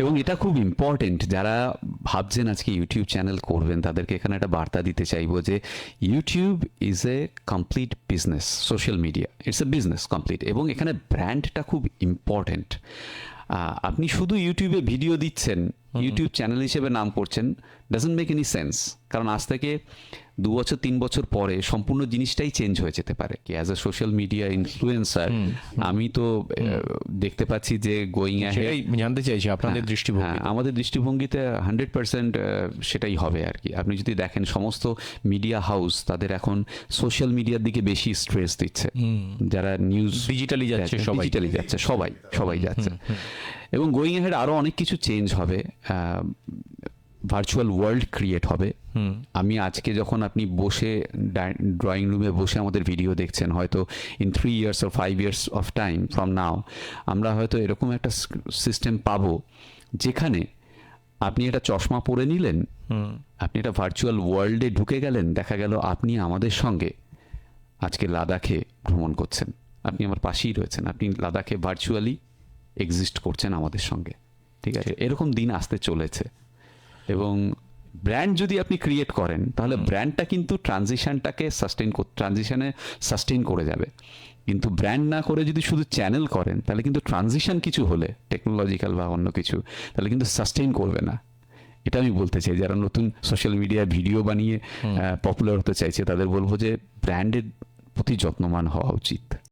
এবং এটা খুব ইম্পর্টেন্ট, যারা ভাবছেন আজকে ইউটিউব চ্যানেল করবেন তাদেরকে এখানে একটা বার্তা দিতে চাইবো যে YouTube is a complete business, social media it's a business complete, এবং এখানে ব্র্যান্ডটা খুব ইম্পর্টেন্ট। আপনি শুধু ইউটিউবে ভিডিও দিচ্ছেন, ইউটিউব চ্যানেল হিসেবে নাম করছেন, ডাজন্ট মেক এনি সেন্স। কারণ আজ থেকে 2 বছর 3 বছর পরে সম্পূর্ণ জিনিসটাই চেঞ্জ হয়ে যেতে পারে। কি as a social media influencer আমি তো দেখতে পাচ্ছি যে গোয়িং সেটাই জানতে চাইছি আপনাদের দৃষ্টিভঙ্গি। আমাদের দৃষ্টিভঙ্গিতে 100% সেটাই হবে আর কি। আপনি যদি দেখেন সমস্ত মিডিয়া হাউস তাদের এখন সোশ্যাল মিডিয়ার দিকে বেশি স্ট্রেস দিচ্ছে, যারা নিউজ ডিজিটালি যাচ্ছে, ডিজিটালি যাচ্ছে, সবাই যাচ্ছে। এবং গোয়িং অ্যাহেড আরো অনেক কিছু চেঞ্জ হবে, ভার্চুয়াল ওয়ার্ল্ড ক্রিয়েট হবে। আমি আজকে যখন আপনি বসে ড্রয়িং রুমে বসে আমাদের ভিডিও দেখছেন, হয়তো in 3 years or 5 years of time from now আমরা হয়তো এরকম একটা সিস্টেম পাবো যেখানে আপনি একটা চশমা পরে নিলেন, আপনি একটা ভার্চুয়াল ওয়ার্ল্ডে ঢুকে গেলেন, দেখা গেল আপনি আমাদের সঙ্গে আজকে লাদাখে ভ্রমণ করছেন, আপনি আমার পাশেই রয়েছেন, আপনি লাদাখে ভার্চুয়ালি এক্সিস্ট করছেন আমাদের সঙ্গে। ঠিক আছে, এরকম দিন আসতে চলেছে। এবং ব্র্যান্ড যদি আপনি ক্রিয়েট করেন তাহলে ব্র্যান্ডটা কিন্তু ট্রানজিশনে সাস্টেইন করে যাবে। কিন্তু ব্র্যান্ড না করে যদি শুধু চ্যানেল করেন তাহলে কিন্তু ট্রানজিশন কিছু হলে টেকনোলজিক্যাল বা অন্য কিছু, তাহলে কিন্তু সাস্টেইন করবে না। এটা আমি বলতে চাই, যারা নতুন সোশ্যাল মিডিয়ায় ভিডিও বানিয়ে পপুলার হতে চাইছে তাদের বলবো যে ব্র্যান্ডের প্রতি যত্নবান হওয়া উচিত।